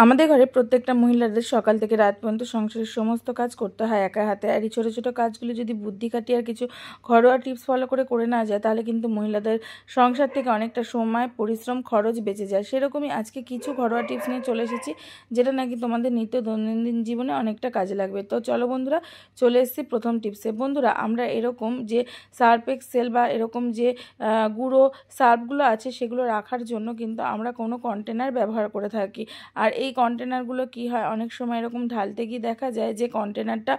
আমাদের ঘরে প্রত্যেকটা মহিলাদের সকাল থেকে রাত পর্যন্ত সংসারের সমস্ত কাজ করতে হয় একা হাতে। আর এই ছোটো ছোটো কাজগুলো যদি বুদ্ধি খাটিয়ে আর কিছু ঘরোয়া টিপস ফলো করে না যায়, তাহলে কিন্তু মহিলাদের সংসার থেকে অনেকটা সময়, পরিশ্রম, খরচ বেঁচে যায়। সেরকমই আজকে কিছু ঘরোয়া টিপস নিয়ে চলে এসেছি, যেটা নাকি তোমাদের নিত্য দৈনন্দিন জীবনে অনেকটা কাজে লাগবে। তো চলো বন্ধুরা, চলে এসেছি প্রথম টিপসে। বন্ধুরা, আমরা এরকম যে সার্ফ এক্সেল বা এরকম যে গুঁড়ো সার্ফগুলো আছে, সেগুলো রাখার জন্য কিন্তু আমরা কোনো কন্টেনার ব্যবহার করে থাকি। আর এই কন্টেনারগুলো কি হয়, অনেক সময় এরকম ঢালতে গিয়ে দেখা যায় যে কন্টেনারটা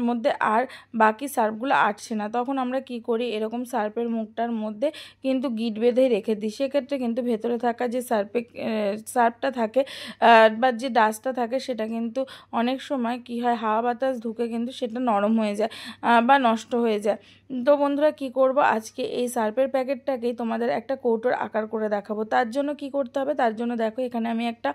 মধ্যে আর বাকি সার্ফগুলো আটছে না। তখন আমরা কি করি, এরকম সার্ফের মুখটার মধ্যে কিন্তু গিট বেঁধে রেখে দিই। সেক্ষেত্রে কিন্তু ভেতরে থাকা যে সার্ফটা থাকে বা যে ডাস্টটা থাকে, সেটা কিন্তু অনেক সময় কি হয়, হাওয়া বাতাস ঢুকে কিন্তু সেটা নরম হয়ে যায় বা নষ্ট হয়ে যায়। তো বন্ধুরা, কি করব, আজকে এই সার্ফের প্যাকেটটাকেই তোমাদের একটা কৌটোর আকার করে দেখাবো। তার জন্য কি করতে হবে, তার জন্য দেখো এখানে আমি একটা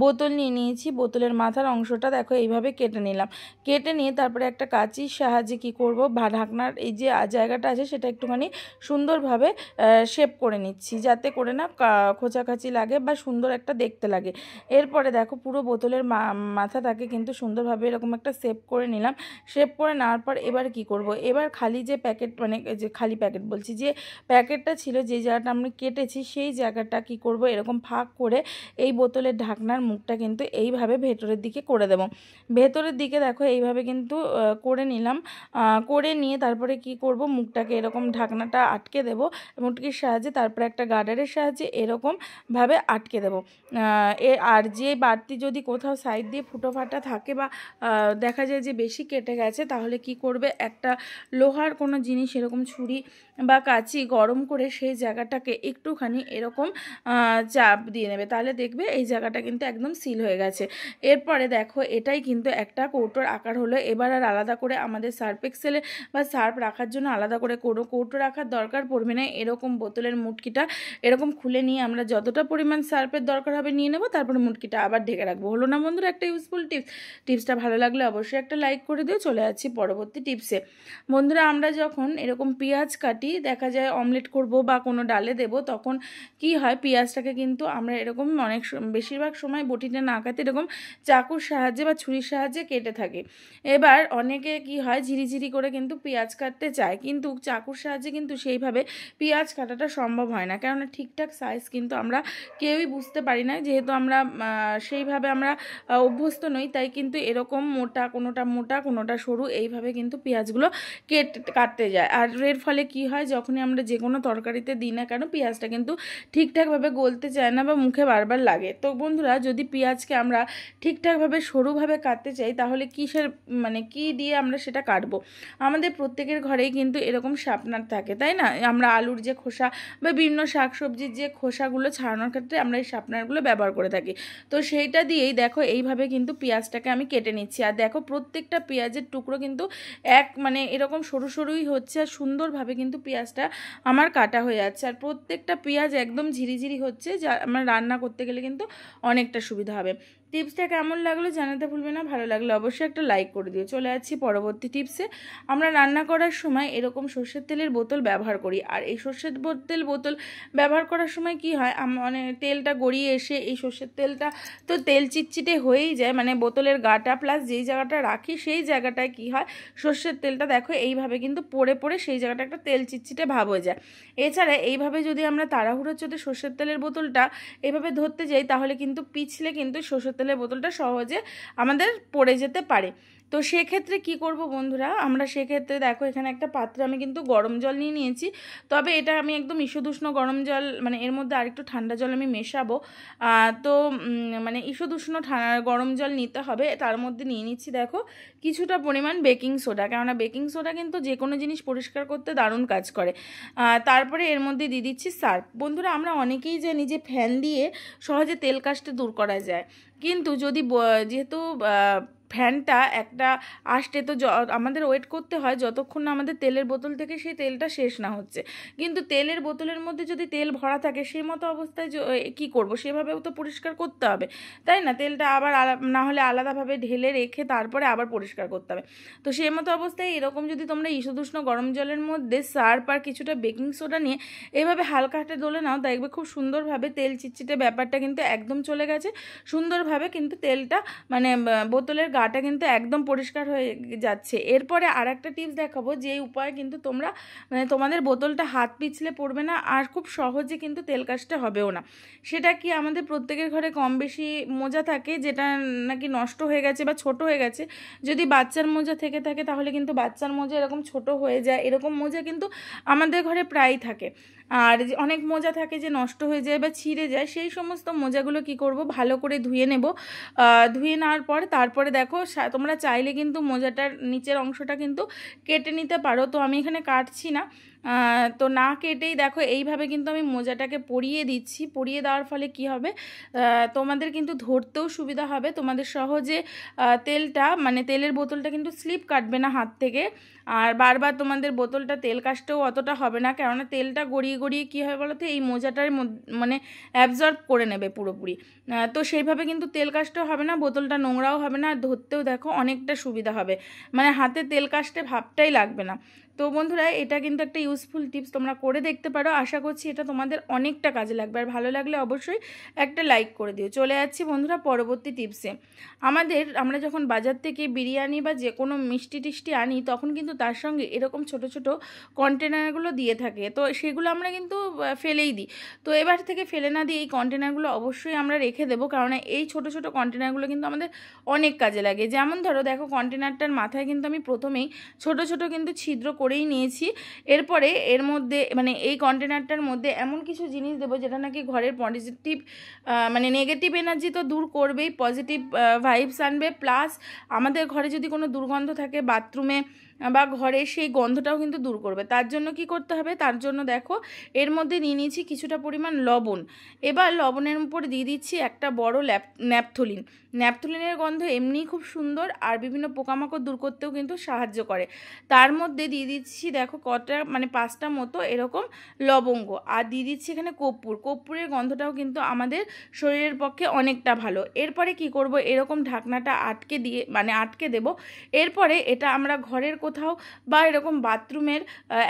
বোতল নিয়ে নিয়েছি। বোতলের মাথার অংশটা দেখো এইভাবে কেটে নিলাম। কেটে নিয়ে তারপরে একটা কাঁচির সাহায্যে কি করব, ঢাকনার এই যে জায়গাটা আছে সেটা একটুখানি সুন্দরভাবে শেপ করে নিচ্ছি, যাতে করে না খোঁচাখাচি লাগে বা সুন্দর একটা দেখতে লাগে। এরপরে দেখো পুরো বোতলের মাথাটাকে কিন্তু সুন্দরভাবে এরকম একটা শেপ করে নিলাম। শেপ করে নেওয়ার পর এবার কি করব, এবার খালি যে প্যাকেট, মানে যে খালি প্যাকেট বলছি, যে প্যাকেটটা ছিল, যে জায়গাটা আমি কেটেছি, সেই জায়গাটা কি করব, এরকম ফাঁক করে এই বোতলের ঢাকনার মুখটা কিন্তু এইভাবে ভেতরের দিকে করে দেব। ভেতরের দিকে দেখো এইভাবে কিন্তু করে নিলাম। করে নিয়ে তারপরে কি করব, মুখটাকে এরকম ঢাকনাটা আটকে দেব মুটকির সাহায্যে, তারপরে একটা গার্ডারের সাহায্যে এরকমভাবে আটকে দেব। আর যে বাড়তি যদি কোথাও সাইড দিয়ে ফুটো ফাটা থাকে বা দেখা যায় যে বেশি কেটে গেছে, তাহলে কি করবে, একটা লোহার কোনো জিনিস, এরকম ছুরি বা কাঁচি গরম করে সেই জায়গাটাকে একটুখানি এরকম চাপ দিয়ে নেবে, তাহলে দেখবে এই জায়গাটা কিন্তু একদম সিল হয়ে গেছে। এরপরে দেখো এটাই কিন্তু একটা কৌটোর আকার হলো। এবার আর আলাদা করে আমাদের সার্ফ এক্সেলে বা সার্ফ রাখার জন্য আলাদা করে কোনো কৌটো রাখার দরকার পড়বে না। এরকম বোতলের মুটকিটা এরকম খুলে নিয়ে আমরা যতটা পরিমাণ সার্ফের দরকার হবে নিয়ে নেব, তারপরে মুটকিটা আবার ঢেকে রাখবো। হলো না বন্ধুরা একটা ইউজফুল টিপসটা ভালো লাগলে অবশ্যই একটা লাইক করে দিও। চলে যাচ্ছি পরবর্তী টিপসে। বন্ধুরা, আমরা যখন এরকম পেঁয়াজ কাটি, দেখা যায় অমলেট করব বা কোনো ডালে দেব, তখন কি হয়, পেঁয়াজটাকে কিন্তু আমরা এরকম বেশিরভাগ সময় বটিতে না কাটে এরকম চাকুর সাহায্যে বা ছুরির সাহায্যে কেটে থাকি। এবার অনেকে কি হয়, ঝিরিঝিরি করে কিন্তু পেঁয়াজ কাটতে চায়, কিন্তু চাকুর সাহায্যে কিন্তু সেইভাবে পেঁয়াজ কাটাটা সম্ভব হয় না, কেননা ঠিকঠাক সাইজ কিন্তু আমরা কেউই বুঝতে পারি না, যেহেতু আমরা সেইভাবে আমরা অভ্যস্ত নই। তাই কিন্তু এরকম মোটা কোনোটা সরু, এইভাবে কিন্তু পেঁয়াজগুলো কাটতে যায়। আর এর ফলে কি হয়, যখনই আমরা যে কোনো তরকারিতে দিই না কেন, পেঁয়াজটা কিন্তু ঠিকঠাকভাবে গলতে চায় না বা মুখে বারবার লাগে। তো বন্ধুরা, যদি পেঁয়াজকে আমরা ঠিকঠাকভাবে সরুভাবে কাটতে চাই, তাহলে কি দিয়ে আমরা সেটা কাটবো? আমাদের প্রত্যেকের ঘরেই কিন্তু এরকম শার্পনার থাকে, তাই না? আমরা আলুর যে খোসা বা বিভিন্ন শাকসবজির যে খোসাগুলো ছাড়ানোর ক্ষেত্রে আমরা এই শার্পনারগুলো ব্যবহার করে থাকি। তো সেইটা দিয়েই দেখো এইভাবে কিন্তু পেঁয়াজটাকে আমি কেটে নিচ্ছি। আর দেখো প্রত্যেকটা পেঁয়াজের টুকরো কিন্তু এরকম সরু সরুই হচ্ছে, আর সুন্দরভাবে কিন্তু পেঁয়াজটা আমার কাটা হয়ে যাচ্ছে। আর প্রত্যেকটা পেঁয়াজ একদম ঝিরিঝিরি হচ্ছে, যা আমার রান্না করতে গেলে কিন্তু অনেকটা সুবিধা হবে। টিপসটা কেমন লাগলো জানাতে ভুলবে না, ভালো লাগলে অবশ্যই একটা লাইক করে দিও। চলে যাচ্ছি পরবর্তী টিপসে। আমরা রান্না করার সময় এরকম সর্ষের তেলের বোতল ব্যবহার করি। আর এই সর্ষের বোতল ব্যবহার করার সময় কি হয়, মানে তেলটা গড়িয়ে এসে এই সর্ষের তেলটা তো তেল চিটচিটে হয়েই যায়, মানে বোতলের গাটা প্লাস যেই জায়গাটা রাখি সেই জায়গাটায় কি হয়, সর্ষের তেলটা দেখো এইভাবে কিন্তু পড়ে পড়ে সেই জায়গাটা একটা তেল চিটচিটে ভাব হয়ে যায়। এছাড়া এইভাবে যদি আমরা তাড়াহুড়োর চোটে সর্ষের তেলের বোতলটা এইভাবে ধরতে যাই, তাহলে কিন্তু পিছলে কিন্তু সর্ষের তেলের বোতলটা সহজে আমাদের পড়ে যেতে পারে। তো সেক্ষেত্রে কি করব বন্ধুরা, আমরা সেক্ষেত্রে দেখো এখানে একটা পাত্রে আমি কিন্তু গরম জল নিয়ে নিয়েছি। তবে এটা আমি একদম ঈষদুষ্ণ গরম জল, মানে এর মধ্যে আরেকটু ঠান্ডা জল আমি মেশাবো। তো মানে ঈষদুষ্ণ গরম জল নিতে হবে। তার মধ্যে নিয়ে নিচ্ছি দেখো কিছুটা পরিমাণ বেকিং সোডা, কেননা বেকিং সোডা কিন্তু যে কোনো জিনিস পরিষ্কার করতে দারুণ কাজ করে। তারপরে এর মধ্যে দিয়ে দিচ্ছি সার্ফ। বন্ধুরা, আমরা অনেকেই জানি যে ফ্যান দিয়ে সহজে তেল কাস্টে দূর করা যায়, কিন্তু যেহেতু ফ্যানটা একটা আসতে তো আমাদের ওয়েট করতে হয় যতক্ষণ না আমাদের তেলের বোতল থেকে সেই তেলটা শেষ না হচ্ছে। কিন্তু তেলের বোতলের মধ্যে যদি তেল ভরা থাকে সেই মতো অবস্থায় কী করব, সেভাবেও তো পরিষ্কার করতে হবে, তাই না? তেলটা আবার না হলে আলাদাভাবে ঢেলে রেখে তারপরে আবার পরিষ্কার করতে হবে। তো সেই মতো অবস্থায় এরকম যদি তোমরা ঈষদুষ্ণ গরম জলের মধ্যে সার্ফ আর কিছুটা বেকিং সোডা নিয়ে এভাবে হালকা হাতে ডলে নাও, দেখবে খুব সুন্দরভাবে তেল চিটচিটে ব্যাপারটা কিন্তু একদম চলে গেছে। সুন্দরভাবে কিন্তু তেলটা মানে বোতলের গাটা কিন্তু একদম পরিষ্কার হয়ে যাচ্ছে। এরপরে আর একটা টিপস দেখাবো, যে উপায় কিন্তু তোমরা মানে তোমাদের বোতলটা হাত পিছলে পড়বে না আর খুব সহজে কিন্তু তেল কাজটা হবেও না। সেটা কি, আমাদের প্রত্যেকের ঘরে কম বেশি মোজা থাকে যেটা নাকি নষ্ট হয়ে গেছে বা ছোট হয়ে গেছে। যদি বাচ্চার মোজা থেকে থাকে তাহলে কিন্তু বাচ্চার মোজা এরকম ছোট হয়ে যায়, এরকম মোজা কিন্তু আমাদের ঘরে প্রায়ই থাকে। আর অনেক মোজা থাকে যে নষ্ট হয়ে যায় বা ছিঁড়ে যায়, সেই সমস্ত মোজাগুলো কি করব, ভালো করে ধুয়ে নেব। ধুয়ে নেওয়ার পর তারপরে দেখো তোমরা চাইলে কিন্তু মোজাটার নিচের অংশটা কিন্তু কেটে নিতে পারো। তো আমি এখানে কাটছি না, তো না কেটেই দেখো এইভাবে কিন্তু আমি মোজাটাকে পরিয়ে দিচ্ছি। পরিয়ে দেওয়ার ফলে কি হবে, তোমাদের কিন্তু ধরতেও সুবিধা হবে, তোমাদের সহজে তেলটা মানে তেলের বোতলটা কিন্তু স্লিপ কাটবে না হাত থেকে। আর বারবার তোমাদের বোতলটা তেল কাজটাও অতটা হবে না, কেননা তেলটা গড়িয়ে গড়িয়ে কী হয় বলো তো, এই মোজাটার মানে অ্যাবজর্ব করে নেবে পুরোপুরি। তো সেইভাবে কিন্তু তেল কাজটাও হবে না, বোতলটা নোংরাও হবে না, আর ধরতেও দেখো অনেকটা সুবিধা হবে, মানে হাতে তেল কাজটা ভাবটাই লাগবে না। তো বন্ধুরা, এটা কিন্তু একটা ইউজফুল টিপস, তোমরা করে দেখতে পারো। আশা করছি এটা তোমাদের অনেকটা কাজে লাগবে, আর ভালো লাগলে অবশ্যই একটা লাইক করে দিও। চলে যাচ্ছি বন্ধুরা পরবর্তী টিপসে। আমরা যখন বাজার থেকে বিরিয়ানি বা যে কোনো মিষ্টি টিষ্টি আনি, তখন কিন্তু তার সঙ্গে এরকম ছোট ছোট কন্টেনারগুলো দিয়ে থাকে। তো সেগুলো আমরা কিন্তু ফেলেই দিই। তো এবার থেকে ফেলে না দিয়ে এই কন্টেনারগুলো অবশ্যই আমরা রেখে দেবো, কারণ এই ছোট ছোট কন্টেনারগুলো কিন্তু আমাদের অনেক কাজে লাগে। যেমন ধরো দেখো, কন্টেনারটার মাথায় কিন্তু আমি প্রথমেই ছোট ছোট কিন্তু ছিদ্র করেই নিয়েছি। এরপরে এর মধ্যে মানে এই কন্টেনারটার মধ্যে এমন কিছু জিনিস দেবো যেটা নাকি ঘরের পজিটিভ মানে নেগেটিভ এনার্জি তো দূর করবেই, পজিটিভ ভাইবস আনবে, প্লাস আমাদের ঘরে যদি কোনো দুর্গন্ধ থাকে বাথরুমে বা ঘরে, সেই গন্ধটাও কিন্তু দূর করবে। তার জন্য কি করতে হবে, তার জন্য দেখো এর মধ্যে নিয়ে নিয়েছি কিছুটা পরিমাণ লবণ। এবার লবণের উপর দিয়ে দিচ্ছি একটা বড় ন্যাপথলিন। ন্যাপথলিনের গন্ধ এমনিই খুব সুন্দর, আর বিভিন্ন পোকামাকড় দূর করতেও কিন্তু সাহায্য করে। তার মধ্যে দিয়ে দিচ্ছি দেখো কটা মানে 5টা মতো এরকম লবঙ্গ, আর দিয়ে দিচ্ছি এখানে কর্পূরের গন্ধটাও কিন্তু আমাদের শরীরের পক্ষে অনেকটা ভালো। এরপরে কি করব, এরকম ঢাকনাটা আটকে দেব। এরপরে এটা আমরা ঘরের কোথাও বা এরকম বাথরুমের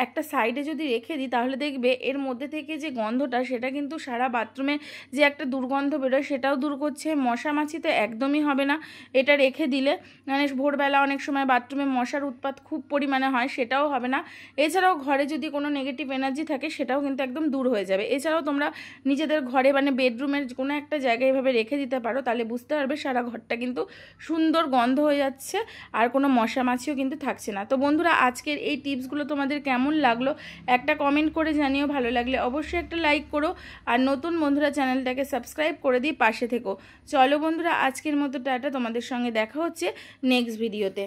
একটা সাইডে যদি রেখে দিই, তাহলে দেখবে এর মধ্যে থেকে যে গন্ধটা, সেটা কিন্তু সারা বাথরুমে যে একটা দুর্গন্ধ বেরোয় সেটাও দূর করছে। মশা মাছি তো একদমই হবে না এটা রেখে দিলে, মানে ভোরবেলা অনেক সময় বাথরুমে মশার উৎপাত খুব পরিমাণে হয়, সেটাও হবে না। এছাড়াও ঘরে যদি কোনো নেগেটিভ এনার্জি থাকে সেটাও কিন্তু একদম দূর হয়ে যাবে। এছাড়াও তোমরা নিজেদের ঘরে মানে বেডরুমের কোনো একটা জায়গায় এভাবে রেখে দিতে পারো, তাহলে বুঝতে পারবে সারা ঘরটা কিন্তু সুন্দর গন্ধ হয়ে যাচ্ছে, আর কোনো মশা মাছিও কিন্তু থাকছে না। তো বন্ধুরা, আজকের এই টিপসগুলো তোমাদের কেমন লাগলো একটা কমেন্ট করে জানিও। ভালো লাগলে অবশ্যই একটা লাইক করো, আর নতুন বন্ধুরা চ্যানেলটাকে সাবস্ক্রাইব করে দিয়ে পাশে থেকো। চলো বন্ধুরা, আজকের মতো টাটা, তোমাদের সঙ্গে দেখা হচ্ছে নেক্সট ভিডিওতে।